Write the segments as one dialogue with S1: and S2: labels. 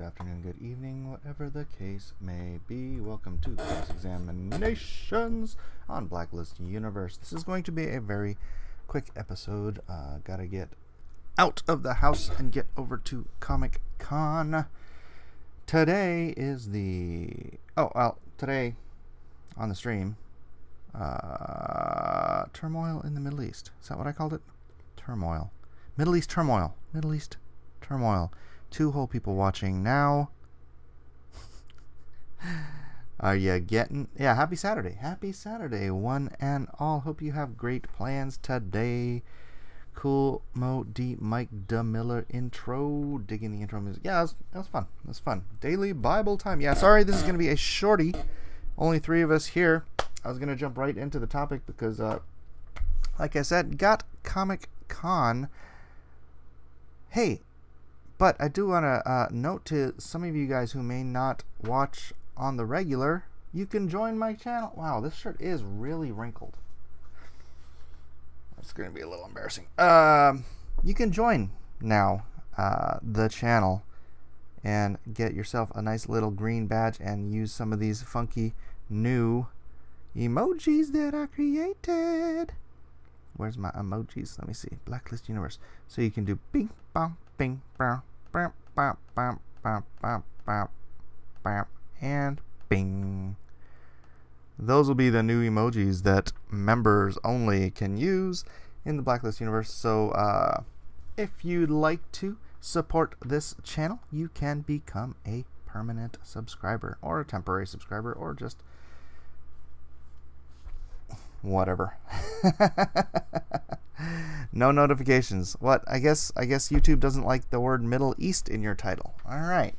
S1: afternoon, good evening, whatever the case may be. Welcome to Cross Examinations on Blacklist Universe. This is going to be a very quick episode. Gotta get out of the house and get over to Comic Con. Today is today on the stream, Turmoil in the Middle East. Is that what I called it? Turmoil. Middle East Turmoil. Middle East Turmoil. 2 whole people watching now. Are you getting... Yeah, happy Saturday. Happy Saturday, one and all. Hope you have great plans today. Cool Mo D. Mike DeMiller intro. Digging the intro music. Yeah, that was fun. That was fun. Daily Bible time. Yeah, sorry, this is going to be a shorty. Only 3 of us here. I was going to jump right into the topic because, like I said, got Comic Con. Hey, but I do want to note to some of you guys who may not watch on the regular, you can join my channel. Wow, this shirt is really wrinkled. It's going to be a little embarrassing. You can join now the channel and get yourself a nice little green badge and use some of these funky new emojis that I created. Where's my emojis? Let me see. Blacklist Universe. So you can do bing, bong, bing, bow, bow, bow, bow, bow, bow, bow, bow, and bing. Those will be the new emojis that members only can use in the Blacklist Universe. So if you'd like to support this channel, you can become a permanent subscriber or a temporary subscriber or just whatever. No notifications. What? I guess YouTube doesn't like the word Middle East in your title. All right.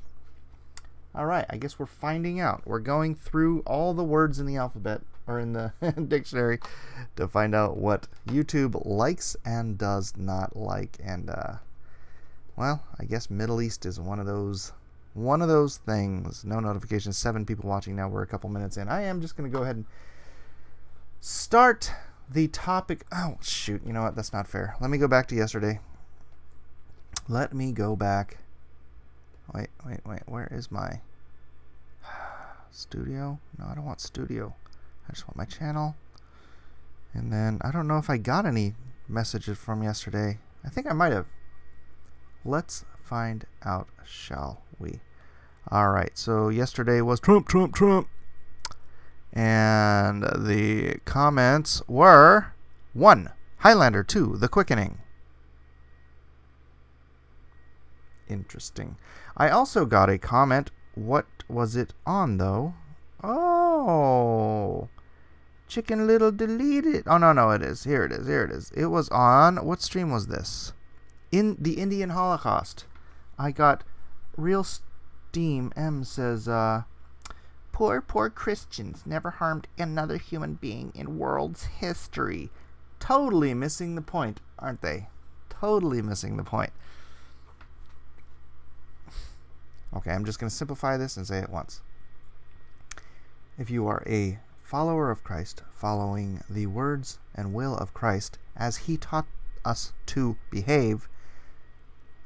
S1: I guess we're finding out. We're going through all the words in the alphabet or in the dictionary to find out what YouTube likes and does not like. And well, I guess Middle East is one of those things. No notifications. 7 people watching now. We're a couple minutes in. I am just going to go ahead and start the topic. Oh, shoot. You know what? That's not fair. Let me go back to yesterday. Let me go back. Wait. Where is my studio? No, I don't want studio. I just want my channel. And then I don't know if I got any messages from yesterday. I think I might have. Let's find out, shall we? All right. So yesterday was Trump. And the comments were 1. Highlander. 2. The Quickening. Interesting. I also got a comment. What was it on, though? Oh. Chicken Little deleted. Oh, no, it is. Here it is. It was on... What stream was this? In the Indian Holocaust. I got Real Steam M says, Poor Christians never harmed another human being in world's history. Totally missing the point, aren't they? Totally missing the point. Okay, I'm just going to simplify this and say it once. If you are a follower of Christ, following the words and will of Christ as he taught us to behave,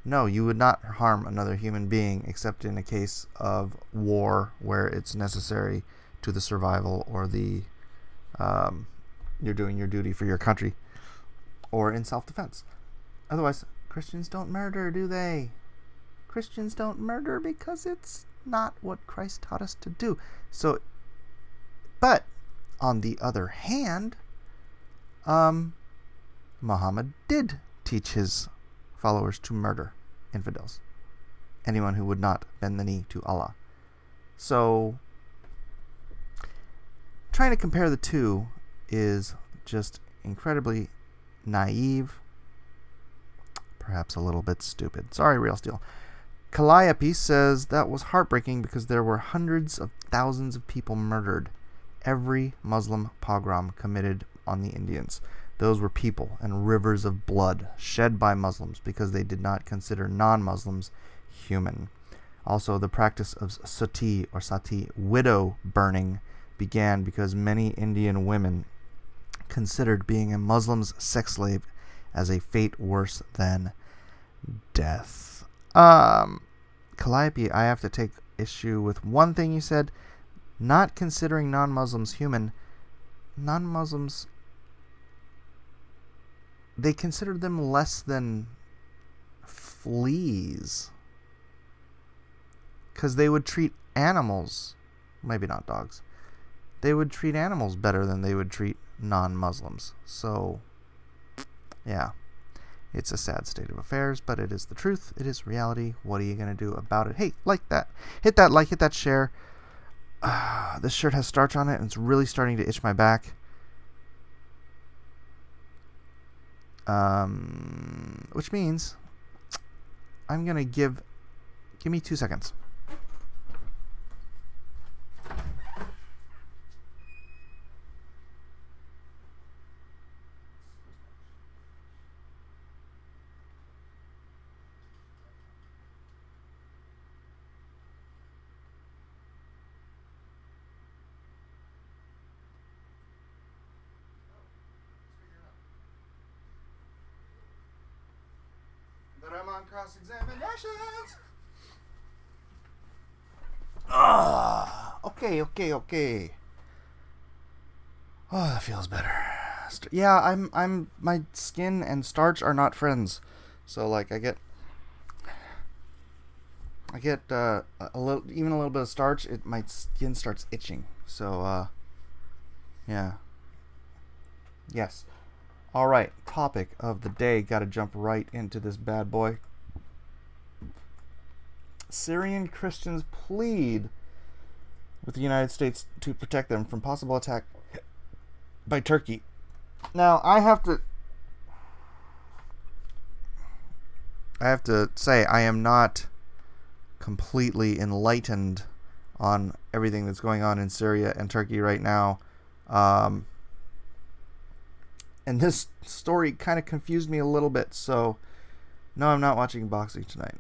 S1: no, you would not harm another human being except in a case of war where it's necessary to the survival or the you're doing your duty for your country or in self-defense. Otherwise, Christians don't murder, do they? Christians don't murder because it's not what Christ taught us to do. So, but on the other hand, Muhammad did teach his followers to murder infidels, anyone who would not bend the knee to Allah. So trying to compare the two is just incredibly naive, perhaps a little bit stupid. Sorry, Real Steel. Calliope says that was heartbreaking because there were hundreds of thousands of people murdered. Every Muslim pogrom committed on the Indians. Those were people and rivers of blood shed by Muslims because they did not consider non-Muslims human. Also, the practice of sati or sati, widow burning, began because many Indian women considered being a Muslim's sex slave as a fate worse than death. Calliope, I have to take issue with one thing you said. Not considering non-Muslims human. Non-Muslims, they consider them less than fleas. Because they would treat animals, maybe not dogs, they would treat animals better than they would treat non-Muslims. So, yeah, it's a sad state of affairs, but it is the truth. It is reality. What are you going to do about it? Hey, like that. Hit that like, hit that share. This shirt has starch on it, and it's really starting to itch my back. Which means I'm going to give me 2 seconds. But I'm on cross-examinations. Okay. Oh, that feels better. Yeah, I'm. My skin and starch are not friends. So like, I get a little bit of starch. My skin starts itching. So yeah. Yes. All right. Topic of the day. Got to jump right into this bad boy. Syrian Christians plead with the United States to protect them from possible attack by Turkey. Now, I have to say I am not completely enlightened on everything that's going on in Syria and Turkey right now. And this story kind of confused me a little bit, so no, I'm not watching boxing tonight.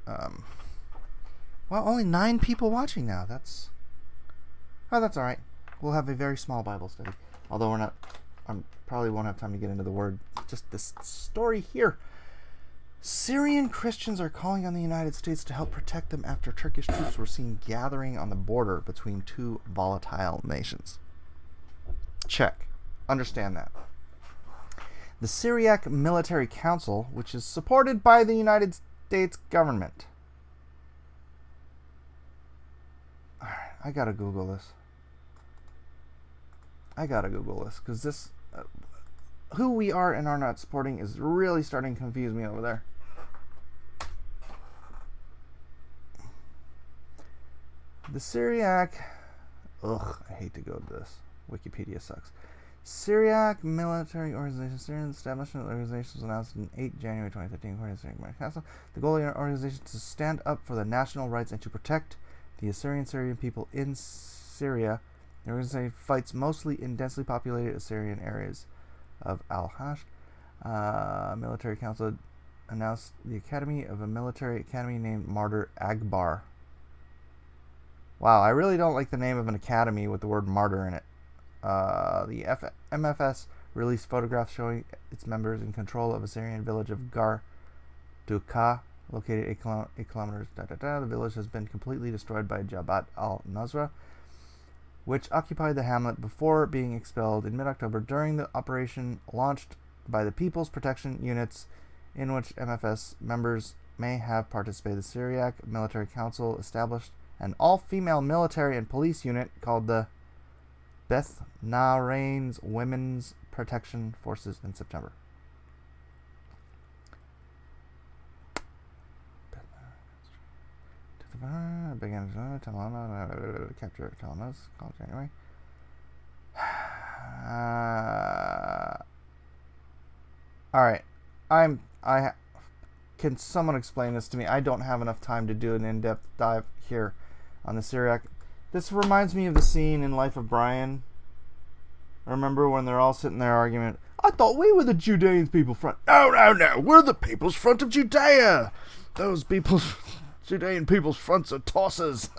S1: Well, only 9 people watching now. That's all right. We'll have a very small Bible study. Although I probably won't have time to get into the word. Just this story here. Syrian Christians are calling on the United States to help protect them after Turkish troops were seen gathering on the border between two volatile nations. Check. Understand that. The Syriac Military Council, which is supported by the United States government. Alright, I gotta Google this. Because this... who we are and are not supporting is really starting to confuse me over there. The Syriac... Ugh, I hate to go to this. Wikipedia sucks. Syriac Military Organization, Syrian establishment organization was announced in 8 January 2013, according to the Syrian Council. The goal of the organization is to stand up for the national rights and to protect the Syrian people in Syria. The organization fights mostly in densely populated Assyrian areas of Al-Hash. Military Council announced the academy of a military academy named Martyr Akbar. Wow, I really don't like the name of an academy with the word martyr in it. The MFS released photographs showing its members in control of a Syrian village of Gar Duka, located 8 kilometers. The village has been completely destroyed by Jabhat al-Nusra, which occupied the hamlet before being expelled in mid-October during the operation launched by the People's Protection Units, in which MFS members may have participated. The Syriac Military Council established an all-female military and police unit called the Beth Nahrain's Women's Protection Forces in September. Began capture Telemus called January. All right, can someone explain this to me? I don't have enough time to do an in-depth dive here on the Syriac. This reminds me of the scene in Life of Brian. Remember when they're all sitting there arguing, I thought we were the Judean People's Front. No, we're the People's Front of Judea. Those Judean People's Fronts are tossers.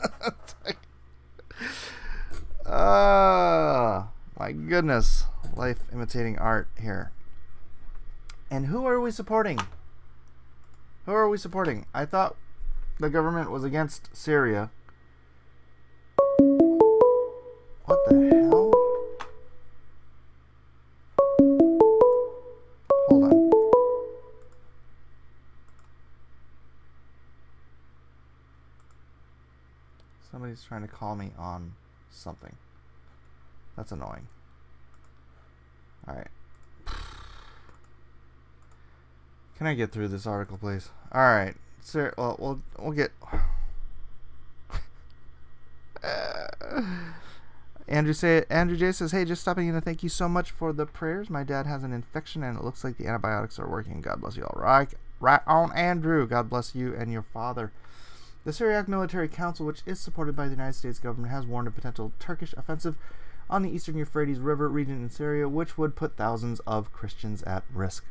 S1: My goodness. Life imitating art here. And who are we supporting? I thought the government was against Syria. What the hell? Hold on. Somebody's trying to call me on something. That's annoying. Alright. Can I get through this article, please? Alright. Well, we'll get... Andrew J says, hey, just stopping in to thank you so much for the prayers. My dad has an infection and it looks like the antibiotics are working. God bless you all. Right on, Andrew. God bless you and your father. The Syriac Military Council, which is supported by the United States government, has warned of potential Turkish offensive on the eastern Euphrates River region in Syria, which would put thousands of Christians at risk.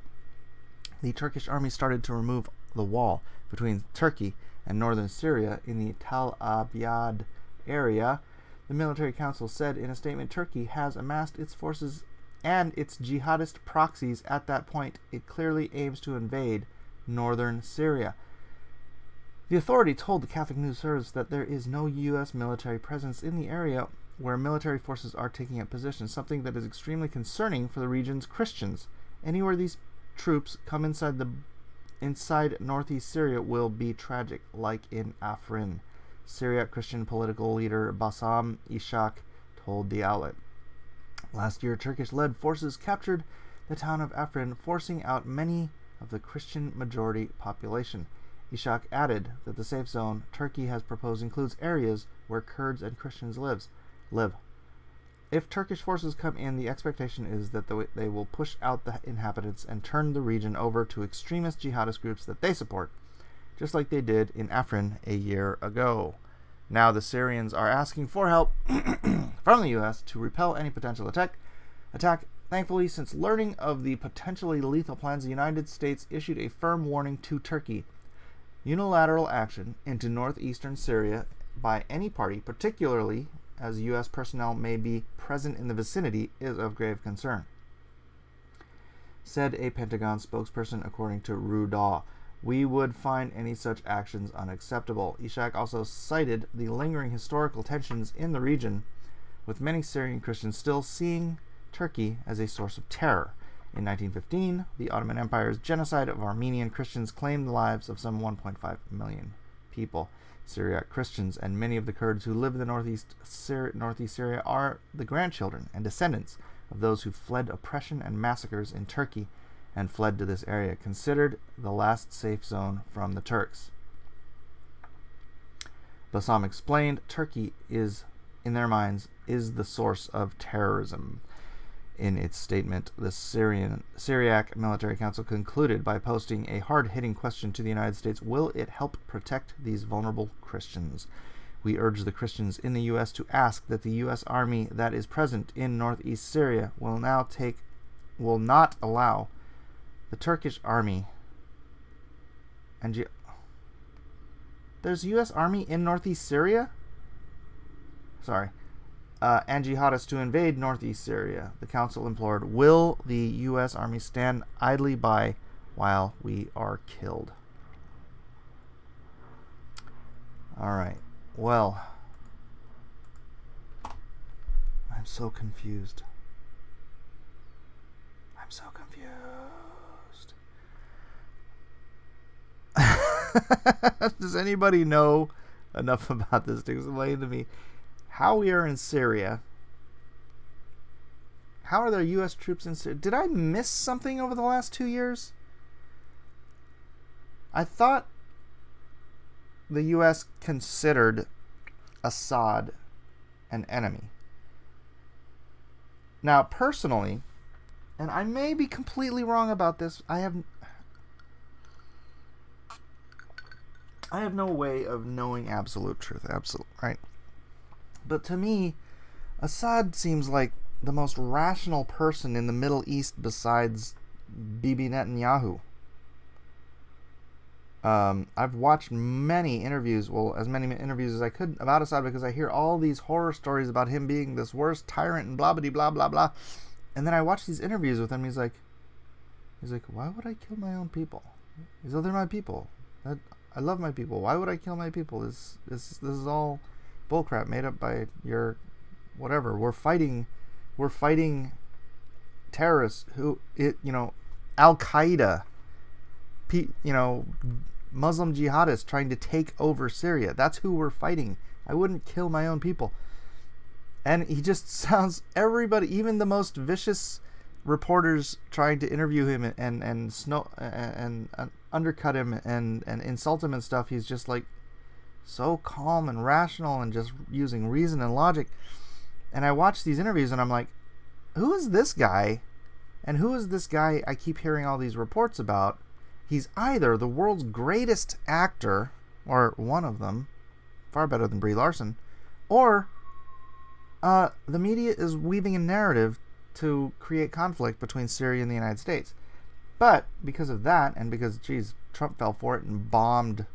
S1: The Turkish army started to remove the wall between Turkey and northern Syria in the Tal Abyad area. The military council said in a statement, Turkey has amassed its forces and its jihadist proxies at that point. It clearly aims to invade northern Syria. The authority told the Catholic News Service that there is no U.S. military presence in the area where military forces are taking up positions, something that is extremely concerning for the region's Christians. Anywhere these troops come inside northeast Syria will be tragic, like in Afrin. Syriac Christian political leader Bassam Ishak told the outlet. Last year, Turkish-led forces captured the town of Afrin, forcing out many of the Christian majority population. Ishak added that the safe zone Turkey has proposed includes areas where Kurds and Christians live. If Turkish forces come in, the expectation is that they will push out the inhabitants and turn the region over to extremist jihadist groups that they support, just like they did in Afrin a year ago. Now the Syrians are asking for help from the U.S. to repel any potential attack. Thankfully, since learning of the potentially lethal plans, the United States issued a firm warning to Turkey. Unilateral action into northeastern Syria by any party, particularly as U.S. personnel may be present in the vicinity, is of grave concern, said a Pentagon spokesperson according to Rudaw. We would find any such actions unacceptable. Ishak also cited the lingering historical tensions in the region, with many Syrian Christians still seeing Turkey as a source of terror. In 1915, the Ottoman Empire's genocide of Armenian Christians claimed the lives of some 1.5 million people. Syriac Christians and many of the Kurds who live in the northeast Syria are the grandchildren and descendants of those who fled oppression and massacres in Turkey and fled to this area, considered the last safe zone from the Turks. Bassam explained, Turkey is, in their minds, is the source of terrorism. In its statement, the Syriac Military Council concluded by posting a hard-hitting question to the United States: will it help protect these vulnerable Christians? We urge the Christians in the U.S. to ask that the U.S. Army that is present in northeast Syria will not allow the Turkish Army and there's a U.S. Army in northeast Syria? And jihadists to invade northeast Syria. The council implored, will the U.S. Army stand idly by while we are killed? Alright, well, I'm so confused. Does anybody know enough about this to explain to me how we are in Syria? How are there U.S. troops in Syria? Did I miss something over the last 2 years? I thought the U.S. considered Assad an enemy. Now, personally, and I may be completely wrong about this, I have no way of knowing absolute truth, right? But to me, Assad seems like the most rational person in the Middle East besides Bibi Netanyahu. I've watched many interviews, as many interviews as I could about Assad, because I hear all these horror stories about him being this worst tyrant and blah, blah, blah, blah, blah. And then I watch these interviews with him, he's like, why would I kill my own people? He's like, they're my people. I love my people. Why would I kill my people? This is all bullcrap made up by your whatever. We're fighting terrorists Al Qaeda, Muslim jihadists trying to take over Syria. That's who we're fighting. I wouldn't kill my own people. And he just sounds, everybody, even the most vicious reporters trying to interview him and undercut him and insult him and stuff. He's just like so calm and rational and just using reason and logic. And I watch these interviews and I'm like, who is this guy? And who is this guy I keep hearing all these reports about? He's either the world's greatest actor, or one of them, far better than Brie Larson, or the media is weaving a narrative to create conflict between Syria and the United States. But because of that, and because, Trump fell for it and bombed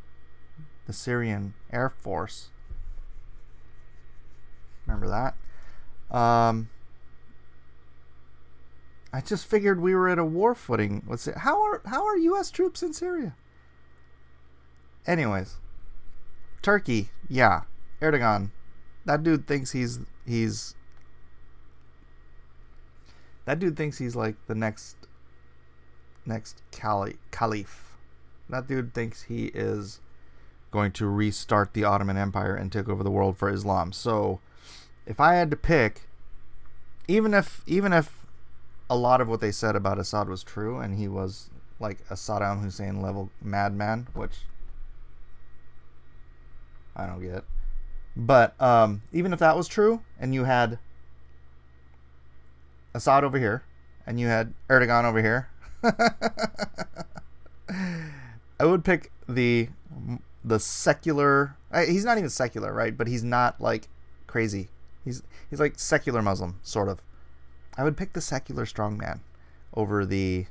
S1: the Syrian Air Force. Remember that? I just figured we were at a war footing. How are U.S. troops in Syria? Anyways, Turkey, yeah, Erdogan, that dude thinks he's like the next caliph. That dude thinks he is going to restart the Ottoman Empire and take over the world for Islam. So, if I had to pick, even if a lot of what they said about Assad was true, and he was like a Saddam Hussein level madman, which I don't get. But even if that was true, and you had Assad over here, and you had Erdogan over here, I would pick the secular. He's not even secular, right? But he's not like crazy. He's like secular Muslim, sort of. I would pick the secular strongman over the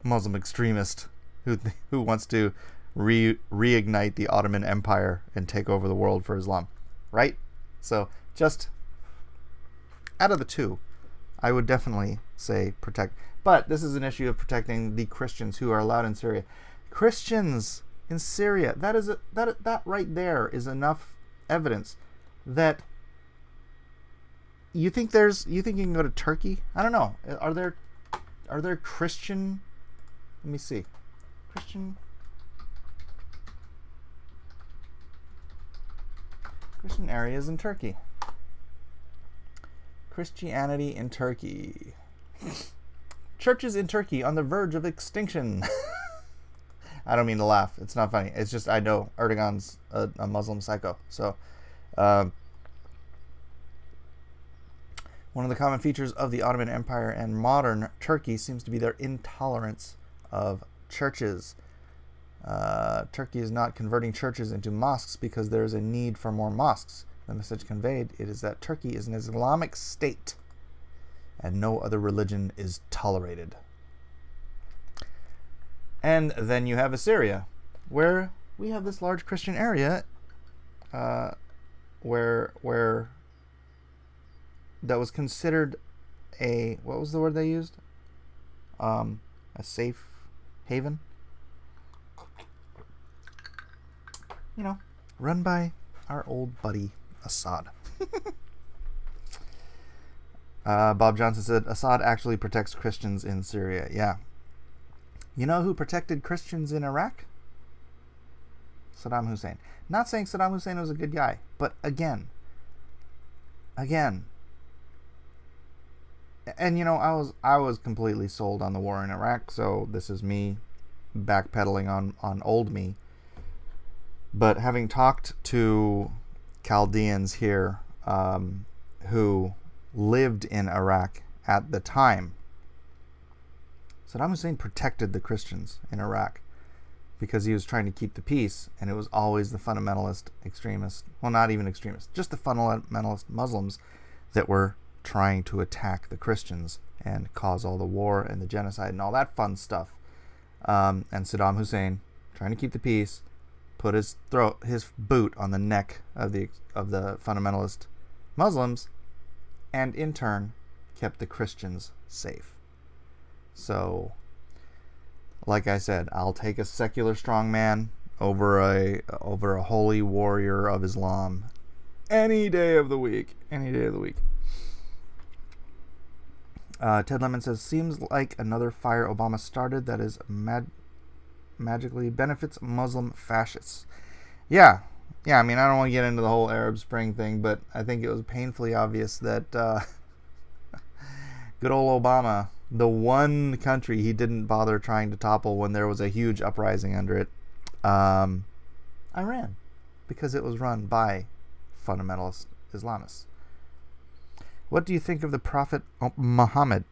S1: Muslim extremist who wants to reignite the Ottoman Empire and take over the world for Islam, right? So just out of the two, I would definitely say protect. But this is an issue of protecting the Christians who are allowed in Syria. Christians in Syria. That right there is enough evidence that. You think you can go to Turkey? I don't know. Are there Christian? Let me see. Christian areas in Turkey. Christianity in Turkey. Churches in Turkey on the verge of extinction. I don't mean to laugh. It's not funny. It's just I know Erdogan's a Muslim psycho. So. One of the common features of the Ottoman Empire and modern Turkey seems to be their intolerance of churches. Turkey is not converting churches into mosques because there is a need for more mosques. The message conveyed is that Turkey is an Islamic state and no other religion is tolerated. And then you have Assyria, where we have this large Christian area where that was considered what was the word they used? A safe haven? Run by our old buddy Assad. Bob Johnson said, Assad actually protects Christians in Syria. Yeah. You know who protected Christians in Iraq? Saddam Hussein. Not saying Saddam Hussein was a good guy, but again, and I was completely sold on the war in Iraq, so this is me backpedaling on old me. But having talked to Chaldeans here who lived in Iraq at the time, Saddam Hussein protected the Christians in Iraq because he was trying to keep the peace, and it was always the fundamentalist extremists, well, not even extremists, just the fundamentalist Muslims that were trying to attack the Christians and cause all the war and the genocide and all that fun stuff. And Saddam Hussein, trying to keep the peace, put his boot on the neck of the fundamentalist Muslims, and in turn kept the Christians safe. So like I said, I'll take a secular strongman over a holy warrior of Islam any day of the week. Any day of the week. Ted Lemon says, seems like another fire Obama started that is magically benefits Muslim fascists. Yeah, I mean, I don't want to get into the whole Arab Spring thing, but I think it was painfully obvious that good old Obama, the one country he didn't bother trying to topple when there was a huge uprising under it, Iran, because it was run by fundamentalist Islamists. What do you think of the Prophet Muhammad?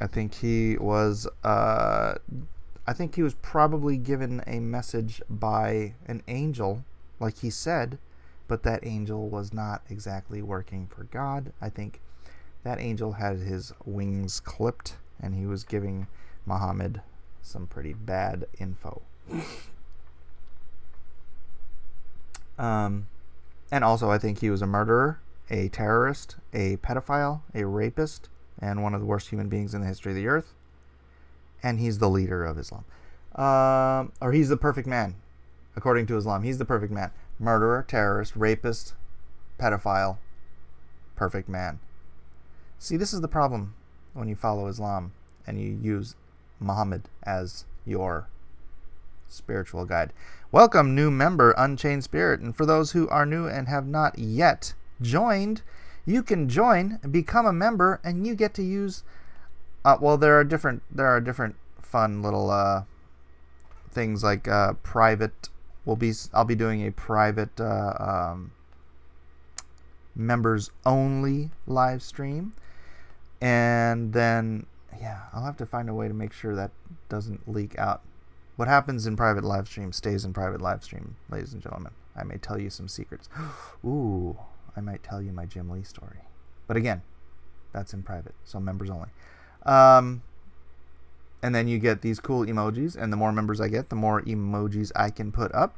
S1: I think he was probably given a message by an angel, like he said, but that angel was not exactly working for God. I think that angel had his wings clipped, and he was giving Muhammad some pretty bad info. And also, I think he was a murderer, a terrorist, a pedophile, a rapist, and one of the worst human beings in the history of the earth. And he's the leader of Islam. Or he's the perfect man, according to Islam. He's the perfect man. Murderer, terrorist, rapist, pedophile, perfect man. See, this is the problem when you follow Islam and you use Muhammad as your spiritual guide. Welcome, new member, Unchained Spirit. And for those who are new and have not yet joined, you can join, become a member, and you get to use there are different fun little things like private. I'll be doing a private members only live stream, and then I'll have to find a way to make sure that doesn't leak out. What happens in private live stream stays in private live stream, ladies and gentlemen. I may tell you some secrets. Ooh, I might tell you my Jim Lee story, but again, that's in private, so members only. And then you get these cool emojis, and the more members I get, the more emojis I can put up.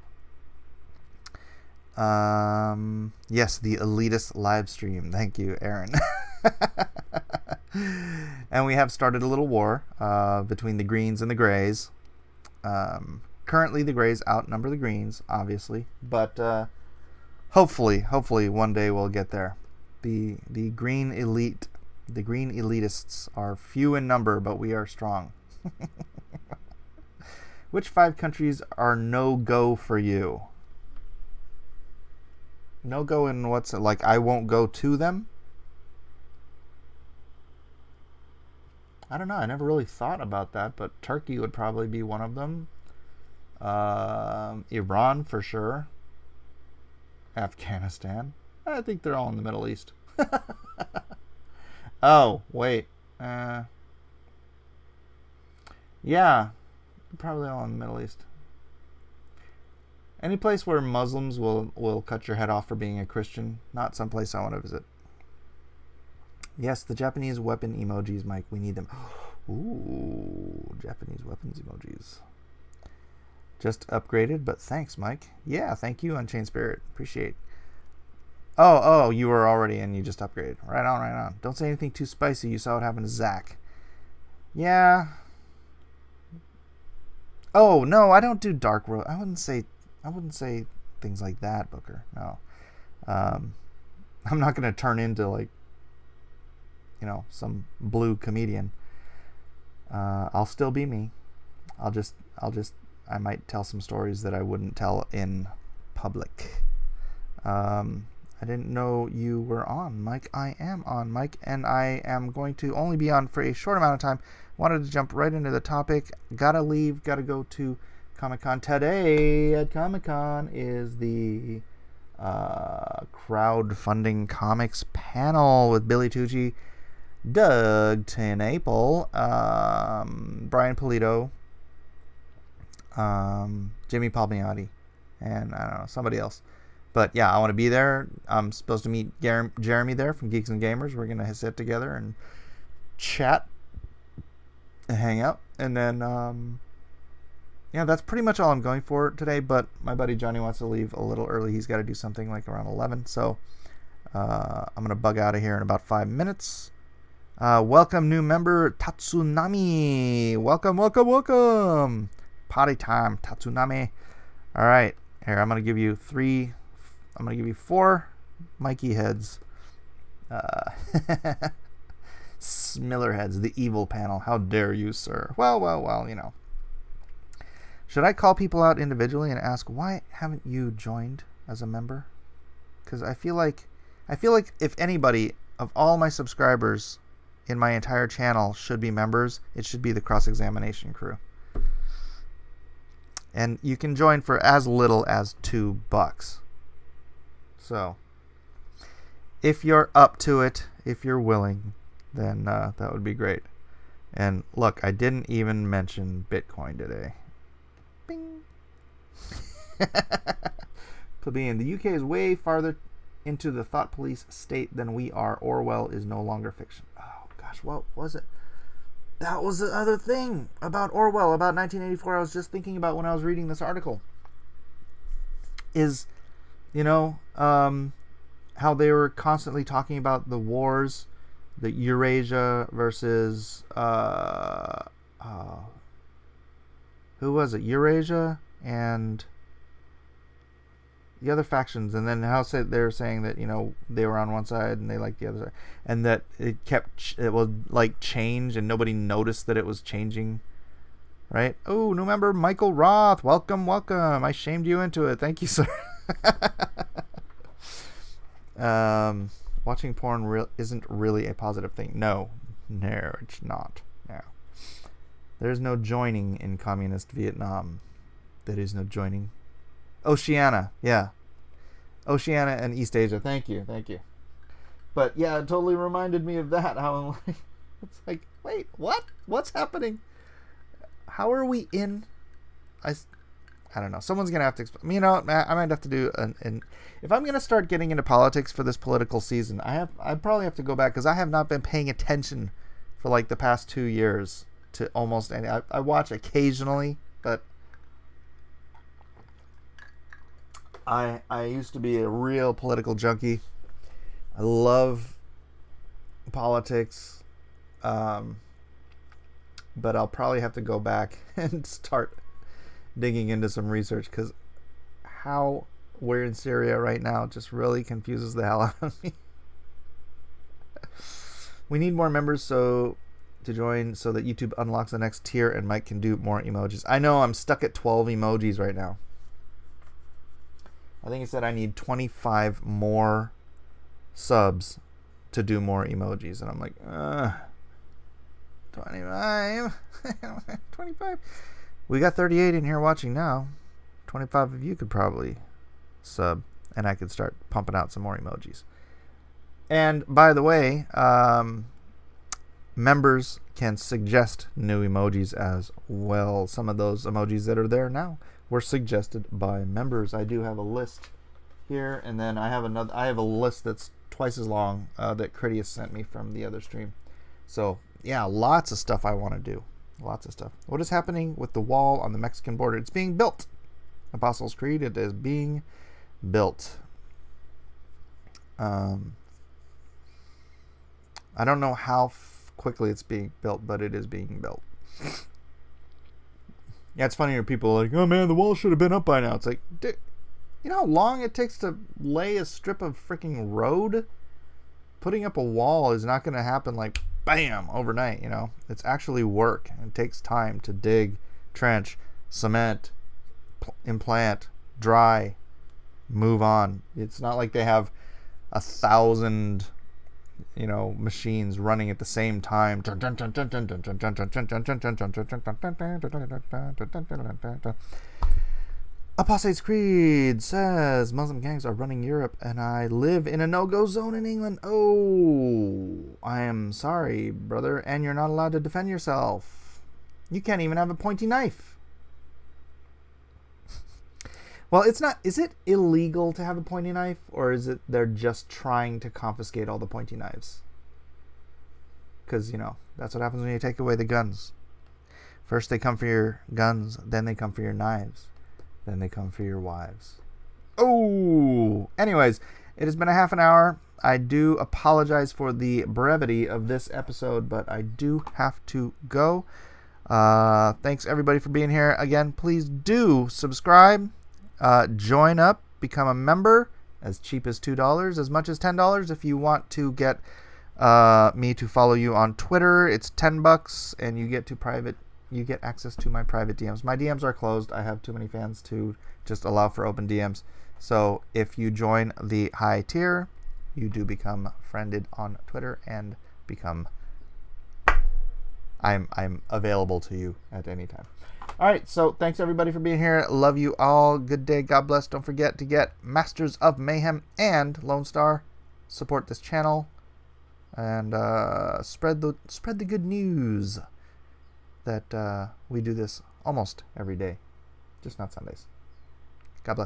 S1: Yes, the elitist live stream. Thank you, Aaron. And we have started a little war between the greens and the grays. Currently, the grays outnumber the greens, obviously, but hopefully, one day we'll get there. The green elite. The green elitists are few in number, but we are strong. Which 5 countries are no-go for you? No-go in what's like I won't go to them? I don't know. I never really thought about that, but Turkey would probably be one of them. Iran for sure. Afghanistan. I think they're all in the Middle East. Oh, wait. Yeah, probably all in the Middle East. Any place where Muslims will cut your head off for being a Christian, not someplace I want to visit. Yes, the Japanese weapon emojis, Mike. We need them. Ooh, Japanese weapons emojis. Just upgraded, but thanks, Mike. Yeah, thank you, Unchained Spirit. Appreciate. Oh, you were already in. You just upgraded. Right on. Don't say anything too spicy. You saw what happened to Zach. Yeah. Oh, no, I don't do dark roast. I wouldn't say things like that, Booker. No. I'm not going to turn into some blue comedian. I'll still be me. I might tell some stories that I wouldn't tell in public. I didn't know you were on, Mike. I am on, Mike, and I am going to only be on for a short amount of time. Wanted to jump right into the topic. Gotta leave. Gotta go to Comic-Con. Today at Comic-Con is the crowdfunding comics panel with Billy Tucci, Doug Tenaple, Brian Polito, Jimmy Palmiotti, and I don't know, somebody else. But yeah, I want to be there. I'm supposed to meet Jeremy there from Geeks and Gamers. We're going to sit together and chat and hang out. And then, that's pretty much all I'm going for today. But my buddy Johnny wants to leave a little early. He's got to do something like around 11. So I'm going to bug out of here in about 5 minutes. Welcome, new member Tatsunami. Welcome, welcome, welcome. Party time, Tatsunami. All right, here I'm gonna give you 4 Mikey heads. Smiller heads, the evil panel. How dare you, sir? Well, you know. Should I call people out individually and ask, why haven't you joined as a member? Because I feel like if anybody of all my subscribers in my entire channel should be members, it should be the cross-examination crew. And you can join for as little as $2. So, if you're up to it, if you're willing, then that would be great. And look, I didn't even mention Bitcoin today. Bing. Plebeian, the UK is way farther into the thought police state than we are. Orwell is no longer fiction. Oh gosh, what was it? That was the other thing about Orwell, about 1984. I was just thinking about when I was reading this article. Is, you know, how they were constantly talking about the wars, the Eurasia versus who was it? Eurasia and the other factions, and then how they were saying that, you know, they were on one side and they liked the other side, and that it would like change and nobody noticed that it was changing, right? Oh, new member Michael Roth, welcome. I shamed you into it. Thank you, sir. Watching porn isn't really a positive thing. No, it's not. No. There's no joining in communist Vietnam. There is no joining. Oceania, yeah. Oceania and East Asia. Thank you. But yeah, it totally reminded me of that. How I'm like, it's like, wait, what? What's happening? How are we in? I don't know. Someone's gonna have to explain. You know, I might have to do an. If I'm gonna start getting into politics for this political season, I probably have to go back, because I have not been paying attention for like the past 2 years to almost any. I watch occasionally, but I used to be a real political junkie. I love politics, but I'll probably have to go back and start digging into some research, because how we're in Syria right now just really confuses the hell out of me. We need more members to join so that YouTube unlocks the next tier and Mike can do more emojis. I know, I'm stuck at 12 emojis right now. I think he said I need 25 more subs to do more emojis, and I'm like, 25. 25. We got 38 in here watching now. 25 of you could probably sub, and I could start pumping out some more emojis. And by the way, members can suggest new emojis as well. Some of those emojis that are there now were suggested by members. I do have a list here, and then I have a list that's twice as long that Critias sent me from the other stream. So yeah, lots of stuff I want to do. Lots of stuff. What is happening with the wall on the Mexican border? It's being built. Apostles' Creed, it is being built. I don't know how quickly it's being built, but it is being built. Yeah, it's funny when people are like, oh man, the wall should have been up by now. It's like, dude, you know how long it takes to lay a strip of freaking road? Putting up a wall is not going to happen like, bam, overnight, you know? It's actually work. It takes time to dig, trench, cement, implant, dry, move on. It's not like they have 1,000, you know, machines running at the same time. Apostles' Creed says Muslim gangs are running Europe and I live in a no-go zone in England. Oh, I am sorry, brother, and you're not allowed to defend yourself. You can't even have a pointy knife. Well, it's not. Is it illegal to have a pointy knife, or is it they're just trying to confiscate all the pointy knives? Because, you know, that's what happens when you take away the guns. First they come for your guns, then they come for your knives. Then they come for your wives. Oh! Anyways, it has been a half an hour. I do apologize for the brevity of this episode, but I do have to go. Thanks everybody for being here. Again, please do subscribe, join up, become a member, as cheap as $2, as much as $10. If you want to get me to follow you on Twitter, it's $10, and you get access to my private DMs. My DMs are closed. I have too many fans to just allow for open DMs. So if you join the high tier, you do become friended on Twitter and become I'm available to you at any time. All right, so thanks everybody for being here. Love you all. Good day. God bless. Don't forget to get Masters of Mayhem and Lone Star. Support this channel and spread the good news that we do this almost every day, just not Sundays.